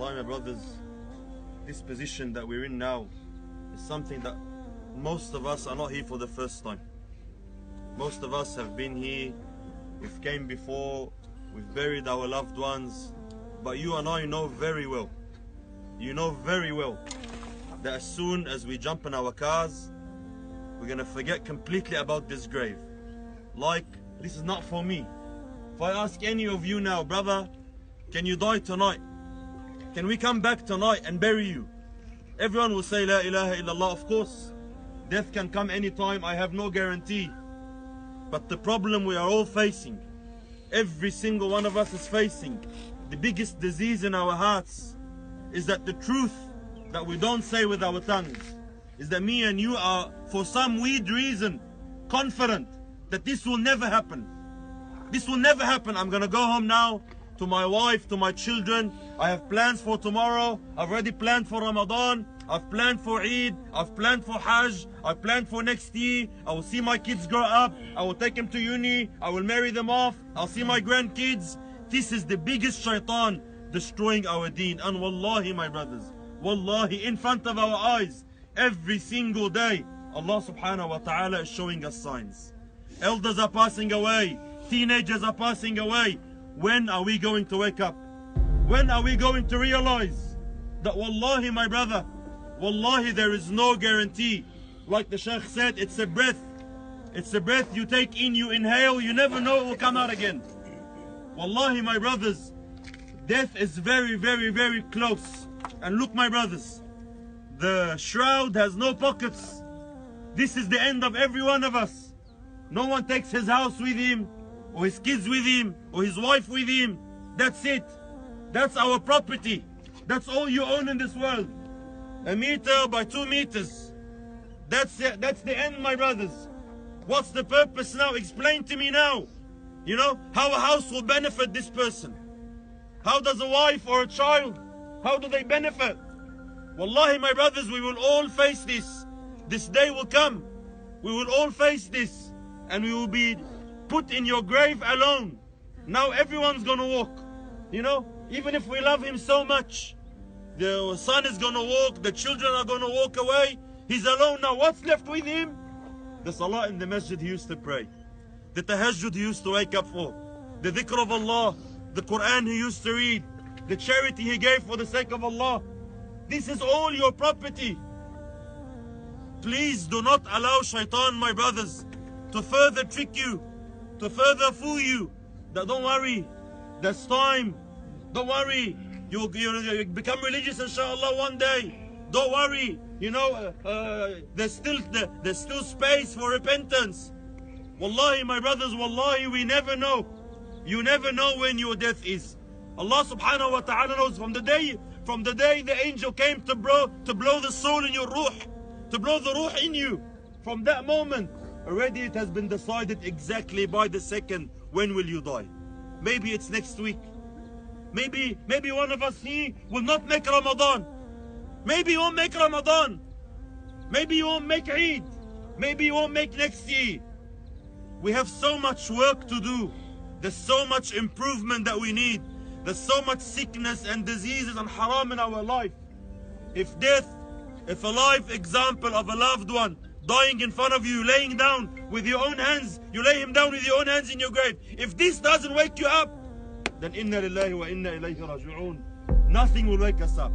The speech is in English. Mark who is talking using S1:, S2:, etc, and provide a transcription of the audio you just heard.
S1: Wallahi, my brothers, this position that we're in now is something that most of us are not here for the first time. Most of us have been here, we've came before, we've buried our loved ones, but you and I know very well, you know very well that as soon as we jump in our cars, we're gonna forget completely about this grave. Like, this is not for me. If I ask any of you now, brother, can you die tonight? Can we come back tonight and bury you? Everyone will say, La ilaha illallah. Of course, death can come anytime, I have no guarantee. But the problem we are all facing, every single one of us is facing, the biggest disease in our hearts, is that the truth that we don't say with our tongues, is that me and you are, for some weird reason, confident that this will never happen. This will never happen. I'm gonna go home now to my wife, to my children. I have plans for tomorrow. I've already planned for Ramadan. I've planned for Eid. I've planned for Hajj. I've planned for next year. I will see my kids grow up. I will take them to uni. I will marry them off. I'll see my grandkids. This is the biggest shaitan destroying our deen. And wallahi, my brothers, wallahi, in front of our eyes, every single day, Allah subhanahu wa ta'ala is showing us signs. Elders are passing away. Teenagers are passing away. When are we going to wake up? When are we going to realize that wallahi, my brother, wallahi, there is no guarantee. Like the Shaykh said, it's a breath. It's a breath you take in, you inhale, you never know it will come out again. Wallahi, my brothers, death is very, very, very close. And look, my brothers, the shroud has no pockets. This is the end of every one of us. No one takes his house with him, or his kids with him, or his wife with him. That's it. That's our property. That's all you own in this world. 1 meter by 2 meters. That's it. That's the end, my brothers. What's the purpose now? Explain to me now. You know, how a house will benefit this person. How does a wife or a child, how do they benefit? Wallahi, my brothers, we will all face this. This day will come. We will all face this. And we will be put in your grave alone. Now everyone's gonna walk. You know, even if we love him so much, the son is gonna walk, the children are gonna walk away. He's alone now. What's left with him? The salah in the masjid he used to pray, the tahajjud he used to wake up for, the dhikr of Allah, the Quran he used to read, the charity he gave for the sake of Allah. This is all your property. Please do not allow shaitan, my brothers, to further trick you, to further fool you. That don't worry, there's time. Don't worry, you'll become religious inshallah one day. Don't worry, you know, there's still space for repentance. Wallahi, my brothers, wallahi, we never know. You never know when your death is. Allah subhanahu wa ta'ala knows from the day the angel came to blow the soul in your ruh, to blow the ruh in you. From that moment, already it has been decided exactly by the second when will you die. Maybe it's next week. Maybe one of us here will not make Ramadan. Maybe you won't make Ramadan. Maybe you won't make Eid. Maybe you won't make next year. We have so much work to do. There's so much improvement that we need. There's so much sickness and diseases and haram in our life. If a live example of a loved one dying in front of you, laying down with your own hands, you lay him down with your own hands in your grave. If this doesn't wake you up, then inna lillahi wa inna ilayhi raji'un. Nothing will wake us up.